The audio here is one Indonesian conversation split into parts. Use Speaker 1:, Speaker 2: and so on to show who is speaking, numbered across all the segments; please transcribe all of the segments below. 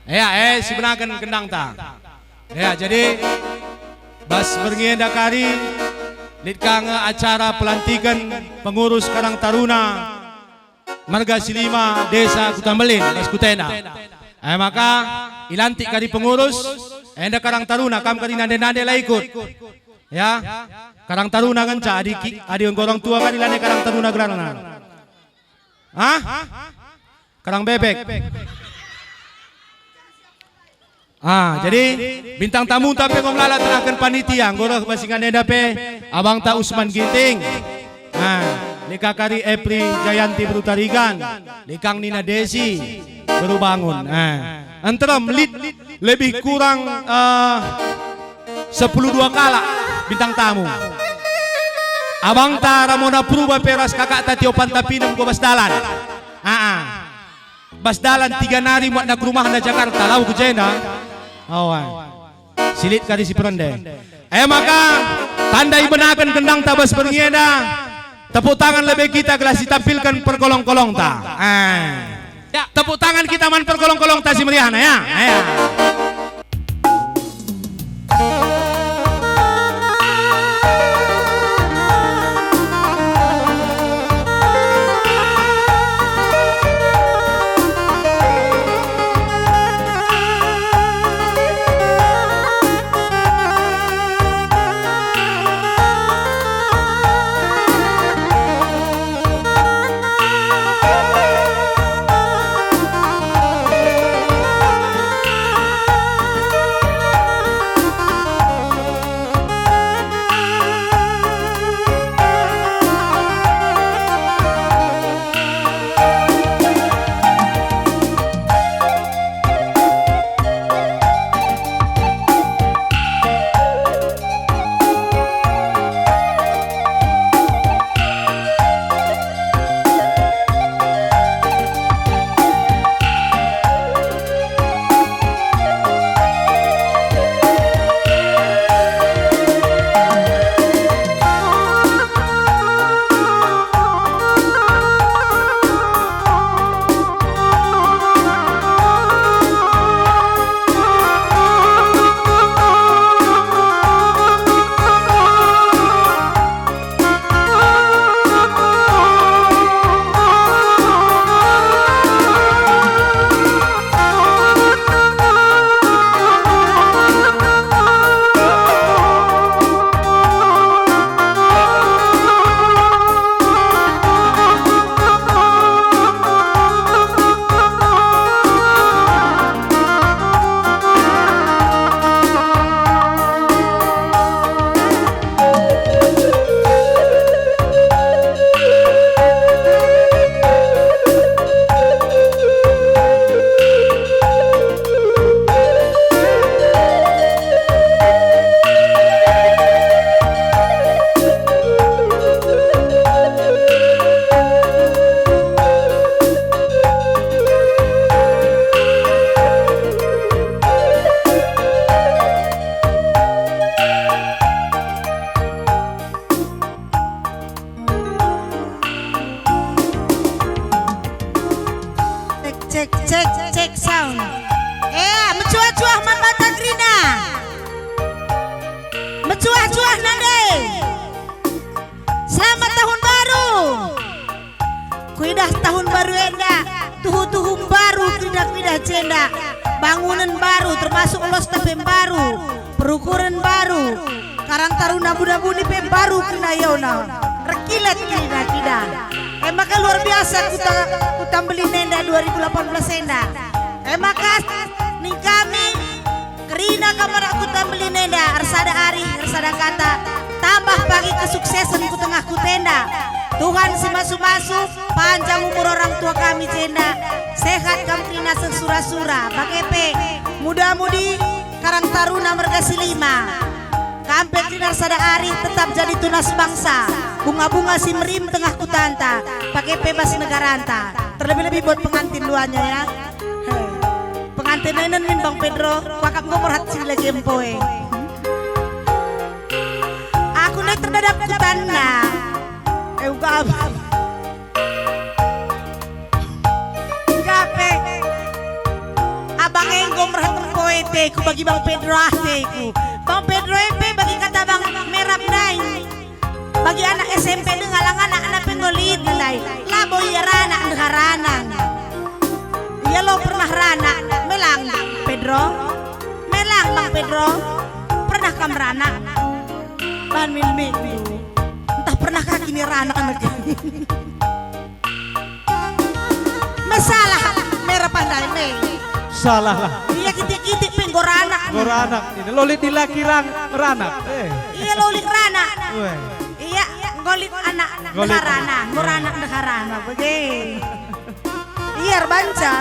Speaker 1: Ya, sebenarnya kendang ta. Ya, jadi bas berngenda kari litkang acara pelantikan pengurus Karang Taruna Marga Silima Desa Kutambelin, Bas Kutenda. Maka ilantik kari pengurus, enda Karang Taruna kam kari nande-nande lah ikut. Ya, Karang Taruna kan ca adi orang tua kari lane Karang Taruna gerangan. Hah? Karang bebek. Jadi bintang tamu tapi ngomlala terakan panitia ngoroh basingan edape abang ta Usman Ginting. Lika kari Epri Jayanti Berutarigan, likang Nina Desi baru bangun. Antara melit lebih kurang 10-2 kala bintang tamu. Abang ta Ramona Purba Peras kakak ta Tio Pantapinem go Basdalan. Basdalan 3 nari muat nak rumah na Jakarta lau ku jena. Silit kali si perende. Maka tandai benakan kendang tabas berngeda. Tepuk tangan lebih kita gelas ditampilkan perkolong-kolong ta. Ya, tepuk tangan kita man perkolong-kolong ta si meriahna ya.
Speaker 2: Cek sound. Mencuah-cuah man mata grina. Mencuah-cuah nande. Selamat tahun baru. Kuidah tahun baru enda. Tuhu-tuhum baru kuidah-kuidah cenda. Bangunan baru termasuk ulos tapem baru. Perukuran baru. Karang Taruna budak-budi pem baru kena yona. Rekilat kida-kida. Maka luar biasa kutambeli nenda 2018 enda. Maka nih kami kerina kamar aku tambeli nenda arsada ari arsada kata tambah pagi kesuksesan ku tengah kutenda. Tuhan si masu-masu panjang umur orang tua kami cenda. Sehat kamprina sesura-sura bagepe muda-mudi Karang Taruna Marga Silima. Kampek di arsada ari tetap jadi tunas bangsa. Bunga-bunga si merim tengah kutanta pakai bebas negaranta. Terlebih-lebih buat pengantin duanya ya. Pengantin nenen min Bang Pedro pakap ngomor hati lagi empoe. Aku naik terhadap kutanda. Gape abang enggom rahan poete ku bagi Bang Pedro ate ku. Bang Pedro EP bagi kata Bang Merap dai. Bagi anak SMP dengalang anak pengolit dai. Labo iya rana dengarana. Iya lo pernah rana melang Pedro. Melang Bang Pedro. Pernah kam rana? Ban milmi. Entah pernahkah kini rana anak ini. Masalah merah pandai me.
Speaker 3: Salah lah.
Speaker 2: Iya kitik-kitik penggorana.
Speaker 3: Goranak. Ini lolit dilaki ranak.
Speaker 2: Iya lolik rana.
Speaker 3: Weh.
Speaker 2: Iya golit anak
Speaker 3: Golit.
Speaker 2: dekarana, goranak dekarana bege. Iya banca.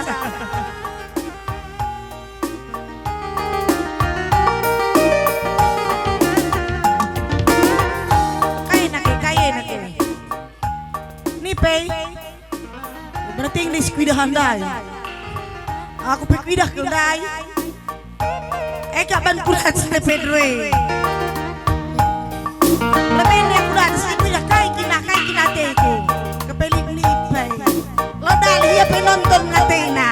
Speaker 2: Kaya nak. Nih pay. Berarti English kuidah handai. Aku kuidah ke handai. Kak ban kulat sa Pedro eh. Lebih ni aku dah sini dah kai kina teko. Kepelip-lipay. Lo dali ya penonton ngatena.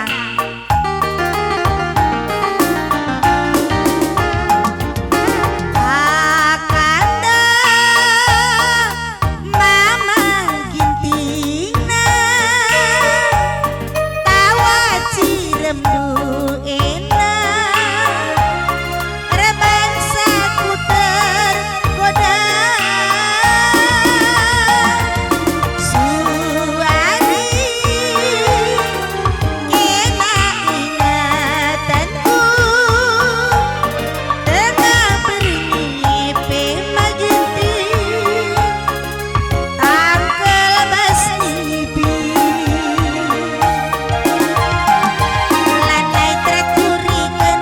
Speaker 2: Akanda mama gintina tawa cirem du ena rebangsa ku tergoda suami kena ingatanku tengah bermimpi maginti angkel basnibi lanai trakurikan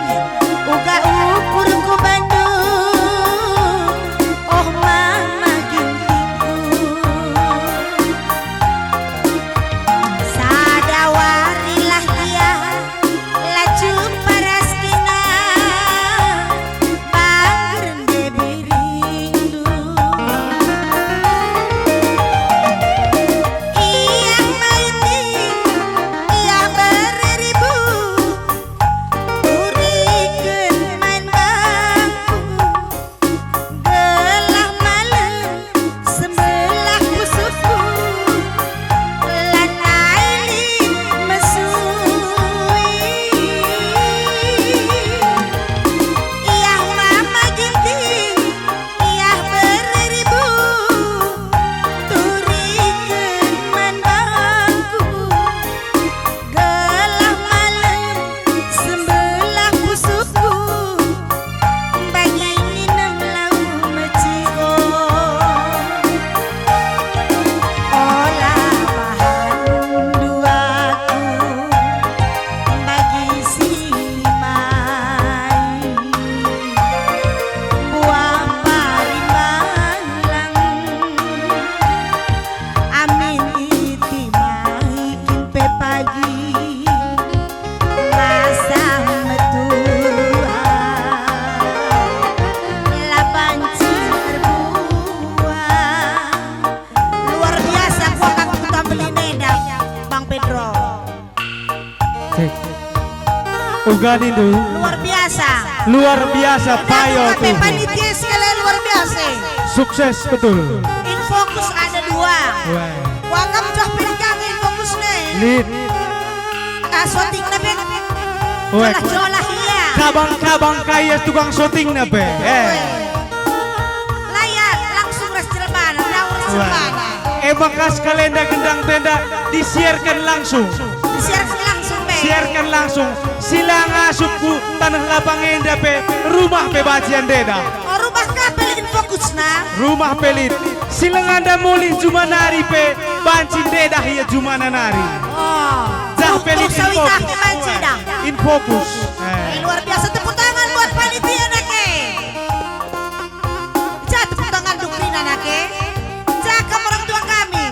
Speaker 2: uga ukur ku Bandung oh mama gintiku sadawarilah dia laju paraskina bangrende birindu iya maiti iya beribu urikeun main bangku gelah malam sebelah musuhku lan ailin mesui iyah mama ginting iyah beribu turikeun main bangku gelah malam sebelah musuhku bagi minum lau meciko olah bahan duaku bagi si mai buah parimalang amin itimai kimpe pagi masa metua lapan terbuah luar biasa aku akan kita beli neda Bang Pedro
Speaker 3: Cek. Ugan itu
Speaker 2: luar biasa
Speaker 3: payo
Speaker 2: Tapi
Speaker 3: tuh.
Speaker 2: panitia sekali luar biasa
Speaker 3: Sukses betul.
Speaker 2: Infokus ada dua
Speaker 3: Weh.
Speaker 2: Wakam dah pegang infokus nih
Speaker 3: Lid.
Speaker 2: Syuting nabe
Speaker 3: Weh.
Speaker 2: jolah iya
Speaker 3: Kabang-kabang kaya tukang syuting na be.
Speaker 2: Layak langsung res Cirebana daur Cirebana
Speaker 3: Bekas kalenda gendang tenda disiarkan langsung.
Speaker 2: disiarkan langsung be
Speaker 3: Siarkan langsung. Sila ngasupku tanah lapang enda pe rumah pe bacian deda.
Speaker 2: rumah kapel infokus na
Speaker 3: Rumah pelit. Sila nganda mulih jumanari pe bancin deda hiya jumana nari. Dah pelit
Speaker 2: sawitah
Speaker 3: infokus.
Speaker 2: kemancidang
Speaker 3: Infokus.
Speaker 2: luar biasa tepuk tangan buat panitia nake tepuk tangan dukrina nake cakap orang tua kami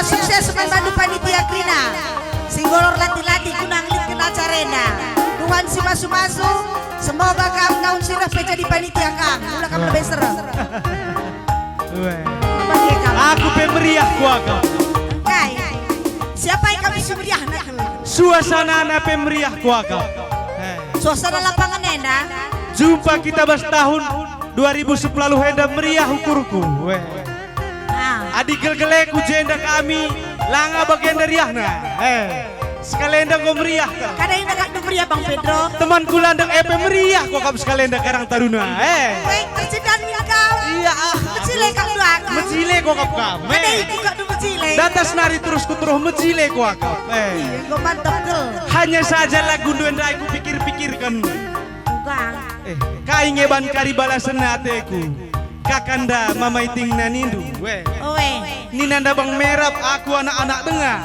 Speaker 2: sukses main bantu panitia krina singgolor latih-latih kunang lit kena carena Tuhan si masu-masu semoga kamu naun sirah peja di panitia kang mula kamu lebih serem bagi kamu
Speaker 3: Aku pemeriah kuaga.
Speaker 2: kai siapa yang kami sumeriah nak
Speaker 3: Suasana na pemeriah kuaga.
Speaker 2: Suasana lapangan enda.
Speaker 3: Jumpa kita bas tahun 2010 henda meriah ukurku. Weh.
Speaker 2: Ah.
Speaker 3: Adik gel-geleku jenda kami langa bagian dari Yahna. Sekalian kau meriah kau.
Speaker 2: Kadang enda kak meriah Bang Pedro.
Speaker 3: Temanku landang EP meriah kau kap sekalian Karang Taruna.
Speaker 2: Weh, tersidan kau.
Speaker 3: Iya.
Speaker 2: Mecile kau doang.
Speaker 3: Mecile kau kap kami.
Speaker 2: Kadang itu kak du mecile.
Speaker 3: Datas nari terus kuteruh mecile kau kap.
Speaker 2: Iya, kau mantap gel.
Speaker 3: Hanya saja lagu duenda aku pikir-pikirkan.
Speaker 2: Bukan.
Speaker 3: Kaingeban kari balasan ateku. Kakanda mamaiting nanindu. Weh.
Speaker 2: Weh.
Speaker 3: Ini nanda bang merap aku anak-anak tengah.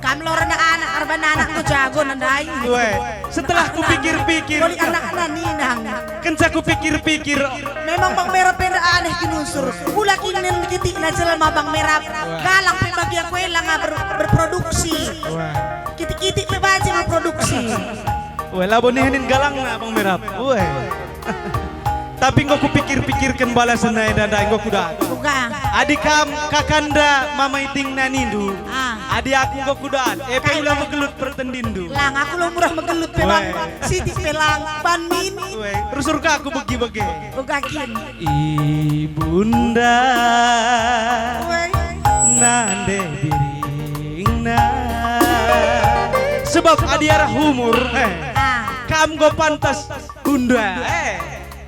Speaker 2: Kamu lor anak-anak arban anakku jago nandai.
Speaker 3: Weh. Setelah ku pikir-pikir.
Speaker 2: Boli anak-anak ninang.
Speaker 3: Kenca ku pikir-pikir.
Speaker 2: Memang Bang Merap penda aneh kinusur. Ula kinen kitik na jelema Bang Merap. Galang pe bagi aku elang berproduksi. Kitik-kitik pe baji berproduksi.
Speaker 3: Weh, labo nihenin galang na bang merap. Weh. Tapi kau kupikir-pikirkan balasan na dada kau kuda.
Speaker 2: Bukan.
Speaker 3: Adik kam kakanda mamaiting nanindu.
Speaker 2: Ah.
Speaker 3: Adik aku kau kuda. Epe ulah megelut pertendindu.
Speaker 2: Lang aku lo murah megelut pe Bang. Siti pelang ban min.
Speaker 3: Weh, rusur ka aku begi-begi.
Speaker 2: Ugakin.
Speaker 3: Ibunda
Speaker 2: Weh.
Speaker 3: nande biringna. Sebab adiarah umur.
Speaker 2: Ah.
Speaker 3: Kam go pantas bunda.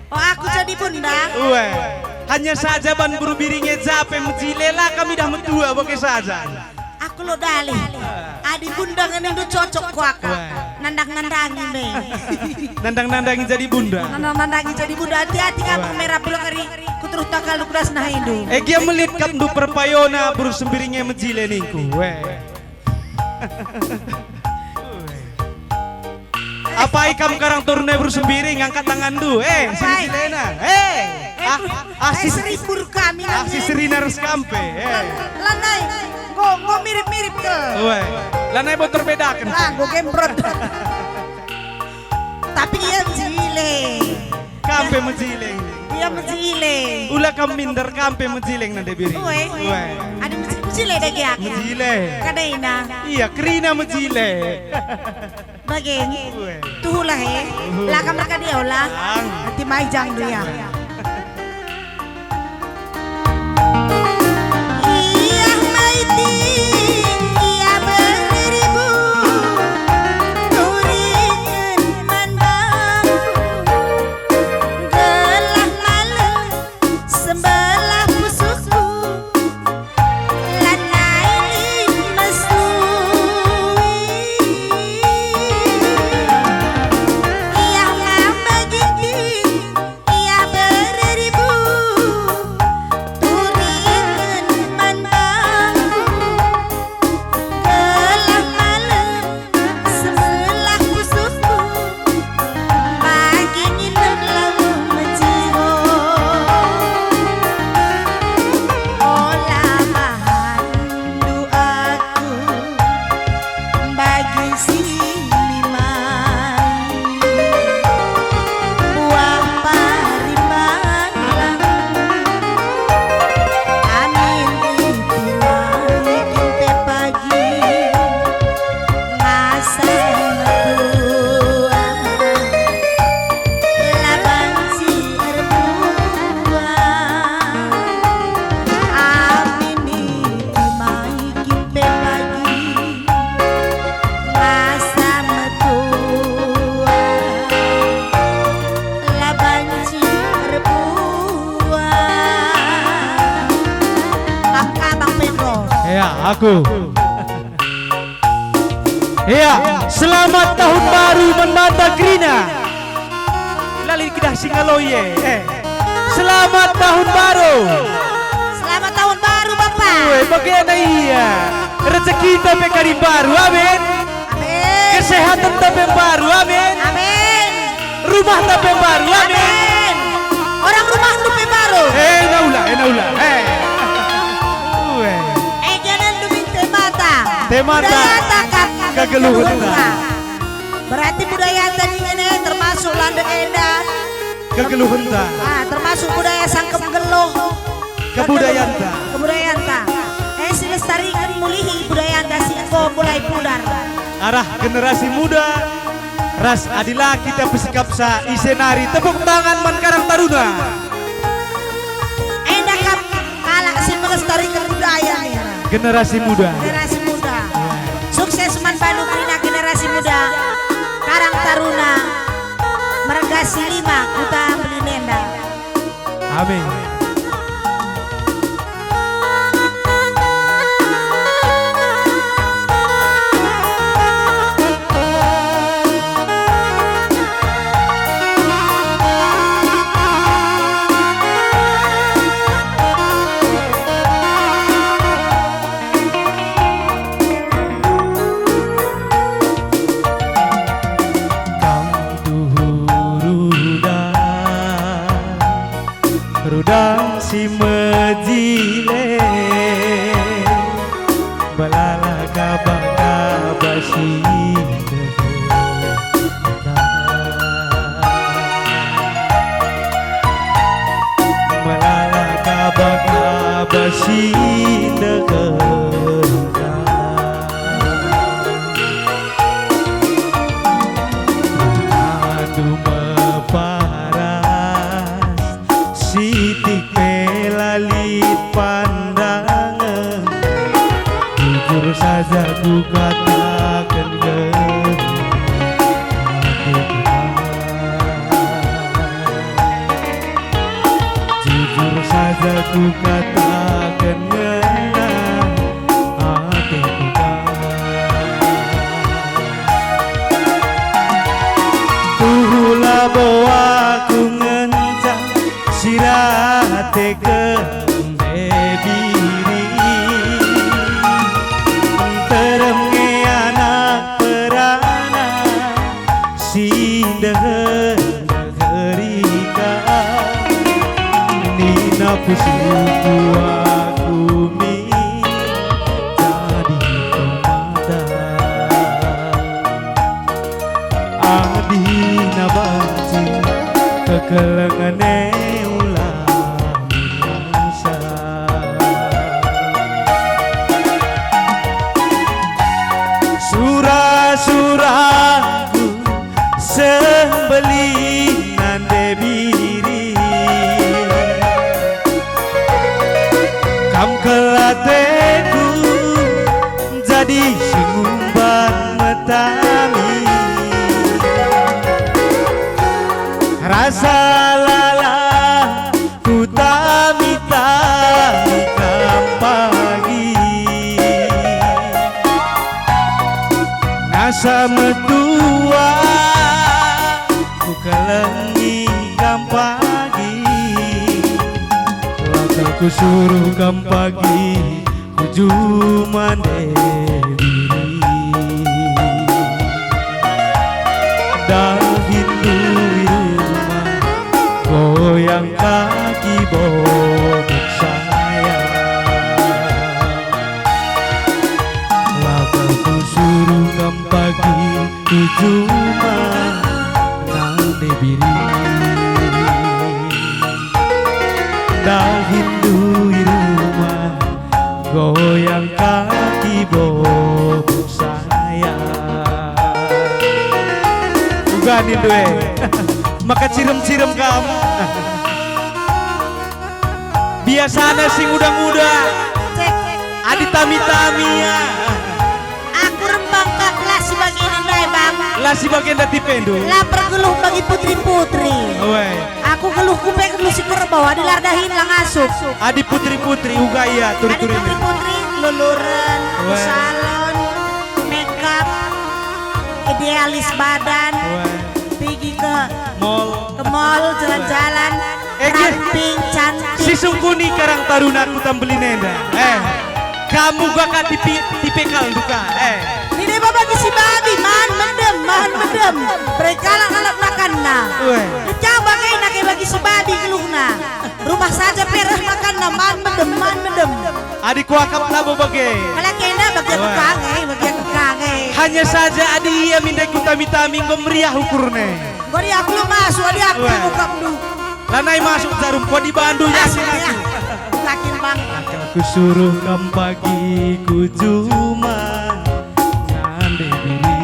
Speaker 2: Oh aku jadi bunda.
Speaker 3: Weh, hanya saja ban buru biringnya jape mejilela kami dah mentua bagi saja.
Speaker 2: Aku lo dali. Adi bunda ngene do cocok ku aku. Nandang-nandangi me.
Speaker 3: Nandang-nandangi jadi bunda.
Speaker 2: Nandang-nandangi jadi bunda. Hati-hati Bang Merap bilang kari ku terus takal lu kudas nah Hindu.
Speaker 3: Gia melit kandu perpayona buru sembiringnya mejile ningku. Weh. Apa ikam Karang Taruna buru sembiring angkat tangan du. Sini Silena.
Speaker 2: Seribur kami
Speaker 3: Aksi Serina Reskampe.
Speaker 2: Lanai, kok mirip-mirip ke?
Speaker 3: Weh, lanai mau terbedakan.
Speaker 2: Lah, gue gembrot. Tapi dia mejile.
Speaker 3: Kampe mejileng.
Speaker 2: Dia mejile.
Speaker 3: Ulah kam minder kampe mejileng nande biring.
Speaker 2: Weh, ada mejile deh ya.
Speaker 3: Mejile.
Speaker 2: Kadaina.
Speaker 3: Iya, kerina mejile.
Speaker 2: Bageng. Tuh lah lah kamar ka dia ulah. Nanti mai jang dia. Iya mai ting, iya beribu. Turingan mandang. Gelah malam sebelah pusukku. Lanai mesui. Iya ngambek gigit, iya beribu. Turingan mandang. Gelah malam sebelah pusukku. Pagi nginep lalu menjiro. Olah mahandu aku bagi siliman. Buah parimalang amin itimai kinte pagi ngasa metua laban si erbuang amin itimai kinte pagi ngasa metua laban si erbuang. Kakak Bang Pedro.
Speaker 3: Ya, aku. Ya, selamat tahun baru menanda Grina. Lali kidah singaloye. Selamat tahun baru.
Speaker 2: Selamat tahun baru Bapak.
Speaker 3: Weh, bagaimana iya? Rezeki tapi kali baru, amin.
Speaker 2: Amin.
Speaker 3: Kesehatan tapi baru, amin.
Speaker 2: Amin.
Speaker 3: Rumah tapi baru, amin.
Speaker 2: Amin. Orang rumah dupe baru.
Speaker 3: Naula. Weh.
Speaker 2: Jangan demi temata.
Speaker 3: Temata.
Speaker 2: Budaya takap.
Speaker 3: Kegeluhan.
Speaker 2: Berarti budaya tadi ini termasuk landa edan.
Speaker 3: Kegeluhan ta.
Speaker 2: Termasuk budaya sangkem geluh.
Speaker 3: Kebudayaan ta.
Speaker 2: Kebudayaan ta. Silestarikan mulihi budaya anda singko mulai pudar.
Speaker 3: Arah generasi muda Ras adilah kita bersikap sa isenari tepuk tangan man Karang Taruna.
Speaker 2: Enak kalak si melestarikan budaya nih.
Speaker 3: Generasi muda.
Speaker 2: Generasi muda. Sukses man Bandung Rina generasi muda. Karang Taruna. Mergasi 5 Kuta Belinenda.
Speaker 3: Amin. Rudang si mejile balala kabasi balala kabasi Sitik pelalit pandangan, jujur saja ku katakan jujur saja ku katakan Tuhula bawa ku ngencang sirate ke bebiri teremge anak perana sindeherika nina pusuku aku mi jadi pemada adina banci kekelengane surah-surahku sembelinan debiri kam kelateku jadi singumban metami rasa lalah ku tami-tami kam pagi asa medua ku kelengi kam pagi lakal ku suruh kam pagi ku juman diri dah hindu rumah goyang kaki bobok saya lakal ku suruh kam pagi ku cuma nang debiri dah hindu rumah goyang kaki bobok saya juga nih due maka cirem-cirem kamu biasanya sing muda-muda adi tami-tami ya
Speaker 2: Aku rembang ke kelas sebagai ini bang.
Speaker 3: lasi bagian dati pendu
Speaker 2: Lapar geluh bagi putri-putri.
Speaker 3: Owe.
Speaker 2: Aku geluh kupek geluh si kerbau adi lardahin lang asup.
Speaker 3: Adi putri-putri uga iya
Speaker 2: Adi
Speaker 3: turi-turi
Speaker 2: putri-putri luluran,
Speaker 3: Weh.
Speaker 2: salon, makeup, idealis badan, pergi ke mall jalan-jalan, ramping cantik.
Speaker 3: si sungkuni Karang Taruna ku tambeli nenda kamu gak tipe kal duka
Speaker 2: Ini bapak si babi man medem. Mereka anak makan na.
Speaker 3: Weh.
Speaker 2: Coba kayak nak bagi si babi keluhna. Rumah saja perah makan na man medem.
Speaker 3: adik wakap labo bagai
Speaker 2: Kalau kena bagi aku kangen.
Speaker 3: hanya saja adi ia mindai ku tami-tami ngomriah ukurne
Speaker 2: Gori aku lu masuk, adi aku
Speaker 3: Weh.
Speaker 2: buka dulu.
Speaker 3: lanai masuk jarum po di Bandung ya
Speaker 2: Masuk ya. Makin bang.
Speaker 3: ku suruh kam pagi ku cuma ngande diri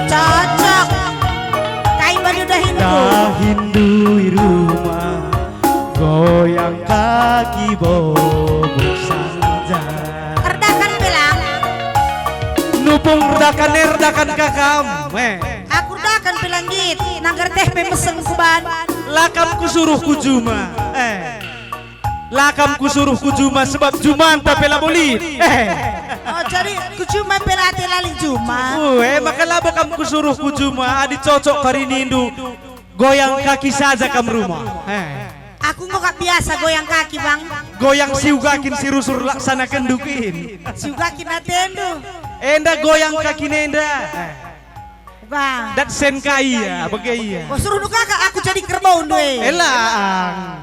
Speaker 2: Cocok.
Speaker 3: hindui rumah, goyang kaki bobok saja.
Speaker 2: Redakan bilang,
Speaker 3: Nupung redakan kakam,
Speaker 2: aku redakan bilang gitu. Nanggar teh pemesen kuban.
Speaker 3: lakam kusuruh kujuma, lakam kusuruh kujuma sebab juman tapela bolit.
Speaker 2: Oh jadi ku cuma pelate lali cuma.
Speaker 3: Maka laba kam kusuruh kujuma, adi cocok karinindu, goyang kaki saja kam rumah.
Speaker 2: Aku nggak biasa goyang kaki bang.
Speaker 3: Goyang siugakin si rusur laksana kendukin.
Speaker 2: Juga kita tendu.
Speaker 3: Enda goyang kaki nenda.
Speaker 2: Bang.
Speaker 3: Dat sen kaya, bagaya.
Speaker 2: Kau suruh nu kakak aku jadi kerbau due.
Speaker 3: Elang.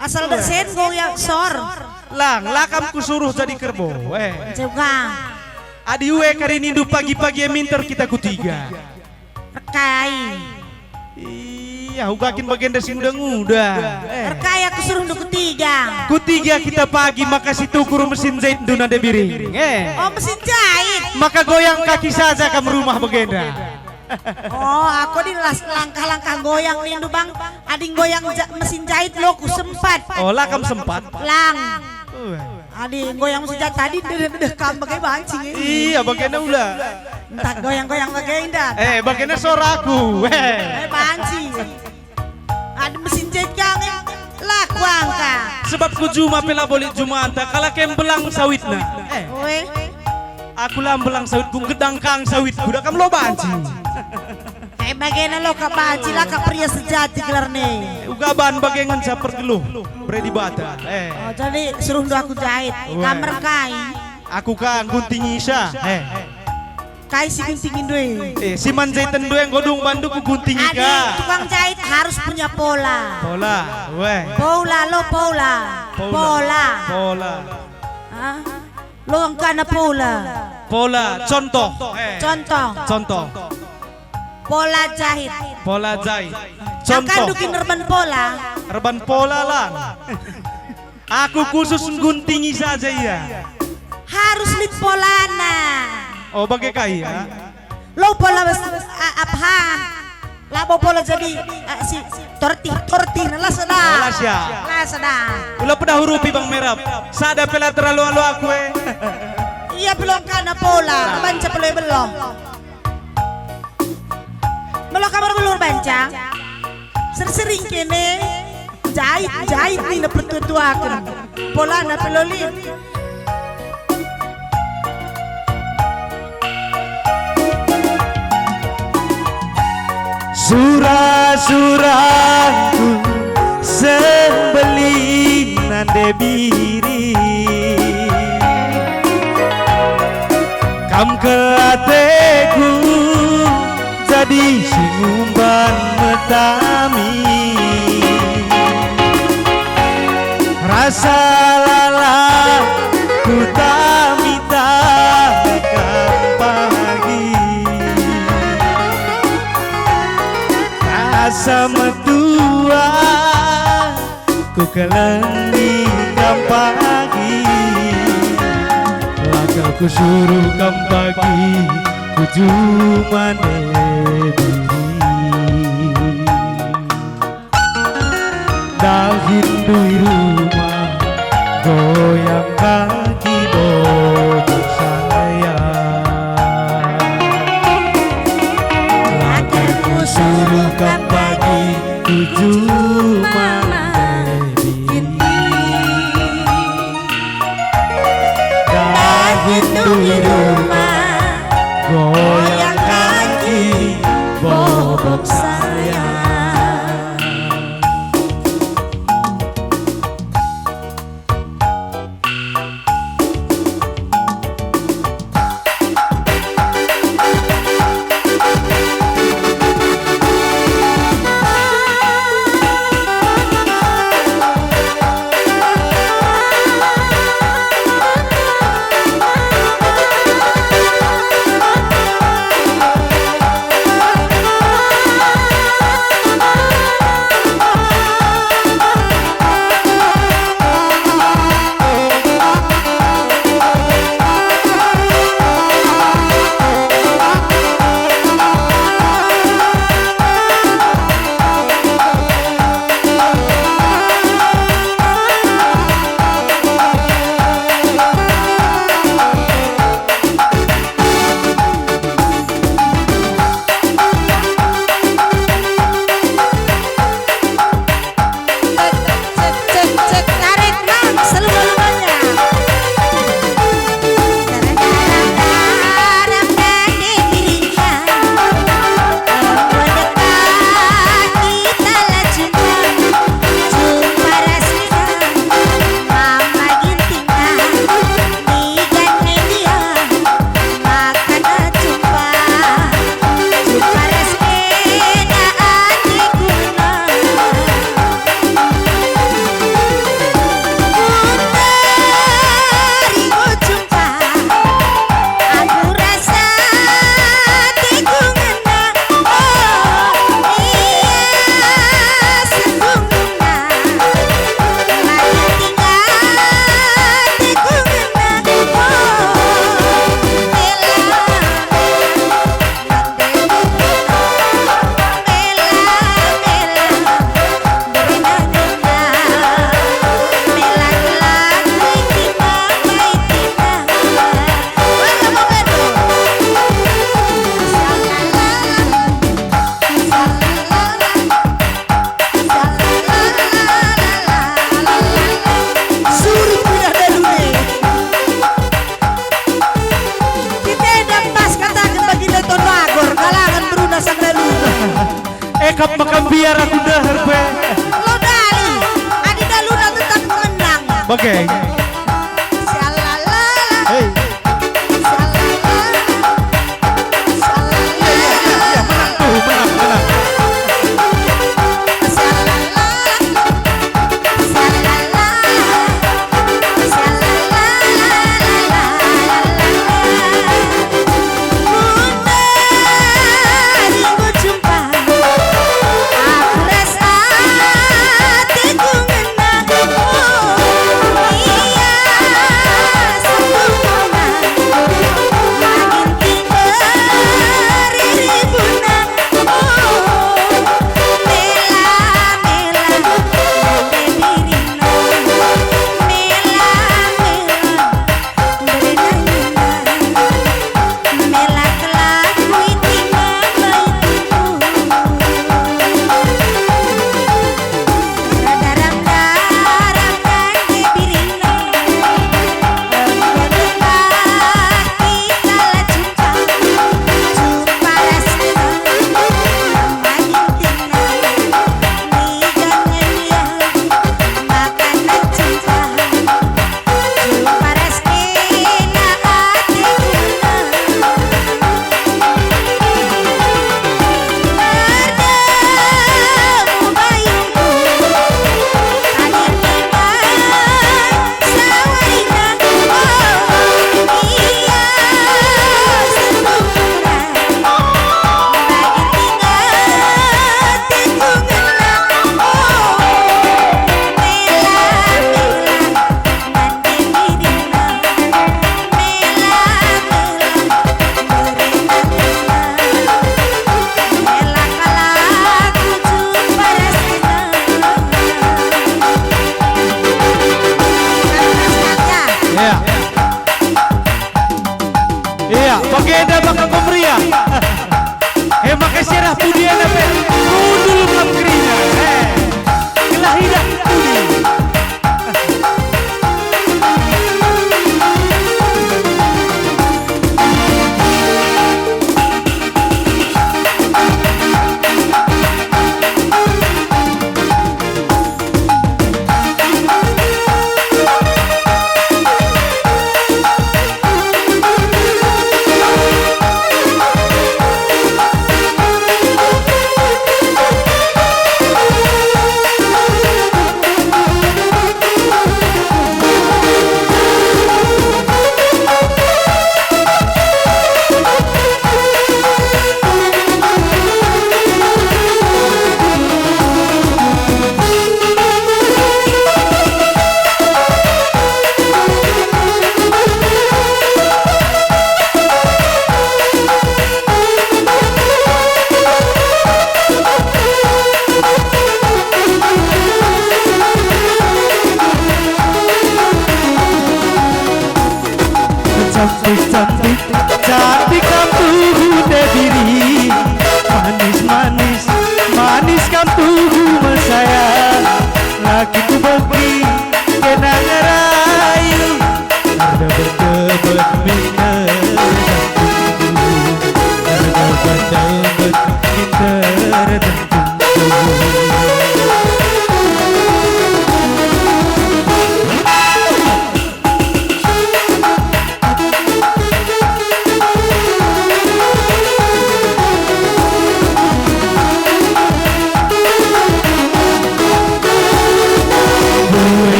Speaker 2: Asal dak sen goyang sor.
Speaker 3: Lang, lakam kusuruh jadi kerbau.
Speaker 2: Juga.
Speaker 3: Adi uwe karinindu pagi-pagi minter kita kutiga.
Speaker 2: Rekai.
Speaker 3: Iya, ugakin bagian dari muda-muda.
Speaker 2: Rekai aku suruh nu ketiga.
Speaker 3: Kutiga kita pagi makasih tukur mesin jahit duna de biring.
Speaker 2: Oh mesin jahit.
Speaker 3: Maka goyang kaki saja kam rumah bagenda.
Speaker 2: Oh aku di langkah-langkah goyang nindu bang. Ading goyang mesin jahit lo ku sempat.
Speaker 3: Oh, lakam sempat.
Speaker 2: Lang. Adi goyang mesin jahit tadi dekam bagai bancing.
Speaker 3: Iya, bagenda ulah.
Speaker 2: Entah goyang-goyang bagai indah.
Speaker 3: Bagenda soraku.
Speaker 2: Banci. Ada mesin jahit kang laku angka.
Speaker 3: Sebab ku juma pela boleh jumanta kala kem belang sawitna.
Speaker 2: Weh.
Speaker 3: Aku lam belang sawit ku gedang kang sawit ku dah kam lo banci.
Speaker 2: Bagaimana lo ka banci lah ka pria sejati gelar nih.
Speaker 3: Ugaban bagengan sa pergeluh. Bredi bata.
Speaker 2: Oh jadi suruh aku jahit. Kamar kai.
Speaker 3: Aku kang gunting isa.
Speaker 2: Kai si guntingin due.
Speaker 3: Si manjaitan do yang godong bandu ku gunting
Speaker 2: Adi
Speaker 3: ika.
Speaker 2: tukang jahit harus punya pola.
Speaker 3: Pola, weh.
Speaker 2: Pola lo pola. Pola.
Speaker 3: Pola.
Speaker 2: Hah? Lo ang kana pola.
Speaker 3: Pola, contoh.
Speaker 2: Contoh.
Speaker 3: Contoh.
Speaker 2: Pola jahit.
Speaker 3: Pola jahit.
Speaker 2: Akan
Speaker 3: Contoh.
Speaker 2: dukin reban pola.
Speaker 3: Reban pola lang. Aku khusus guntingi saja ya.
Speaker 2: Harus lit polana.
Speaker 3: Oh, bagai kaya.
Speaker 2: Lo pola apa? Labo pola jadi si torti lah sada.
Speaker 3: Lasya.
Speaker 2: Lah sada.
Speaker 3: Ulah pada hurupi bang merap. Sada pela terlalu alu aku
Speaker 2: Iya belum kana pola. Banca belum. Belum kamar belum banca. Sering kene jahit ni na pertutuakan. Pola na pelolin.
Speaker 3: Surah-surahku sembelih nande biri kam kelateku jadi singumban metami rasa lalah ku tami-tami pagi rasa metua ku kelengi pagi langkah ku suruh pagi ku cuma diri dah hindui rumah goyang kaki bobok saya langkah ku suruh pagi ku cuma hindui rumah goyang kaki makan biar aku dahar pe.
Speaker 2: Lo dali, adi daluna tetap menang.
Speaker 3: Bageng.
Speaker 2: Shalala,
Speaker 3: Hei.
Speaker 2: shalala, shalala,
Speaker 3: Ya menang tuh, menang.
Speaker 2: shalala, shalala, Bunda, rindu jumpa, aku rasa hatiku ngenang. Oh, iya, sempurna, makin tinggal riri bunda. Oh, mela, mela, nande dirina, mela, mela, mela kelaku itima baitiku. Daram daram nande dirina, pagi kala jumpa, jumpa rasina, makin tenang, di jangan ya, makanan cinta, jumpa rasina hati guna. Bertemu bayungku, hadir memang sawarina. Oh, iya sempurna, makin tinggal tikungan. Oh, mela mela nande dirina, mela mela kalaku jumpa rasina.
Speaker 3: Iya. Iya, bagenda bakal pemberian. Makai serah pudiana pe. Kudul kamkrina. Kelahiran pudi. Cantik, cantik kamu diri, manis, manis, manis kamu sayang. Laki ku bagi kenang rayu, ada berdebat minta, ada berdebat minta.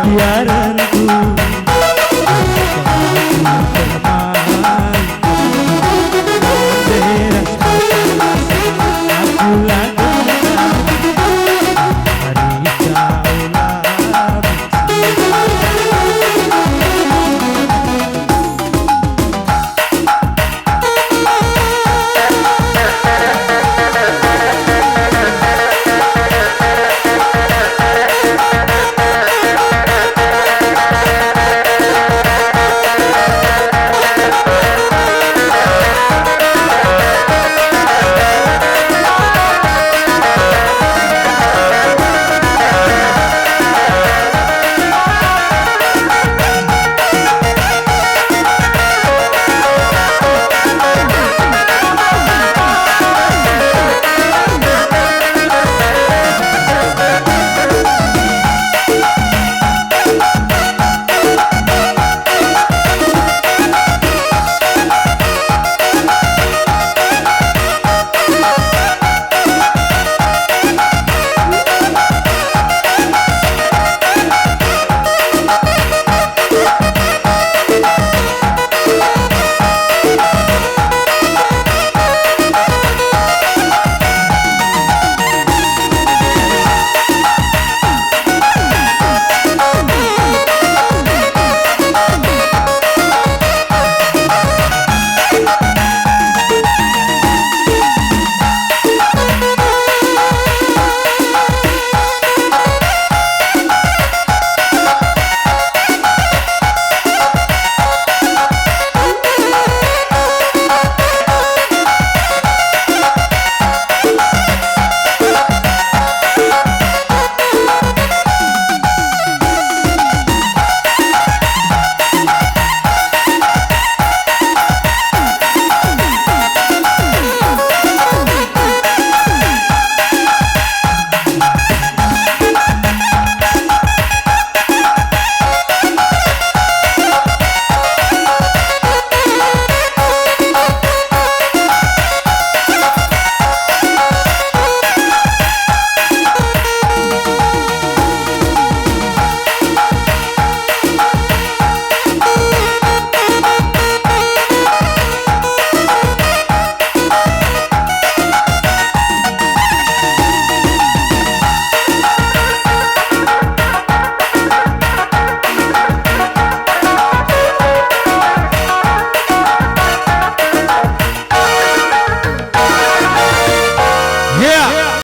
Speaker 3: mutiara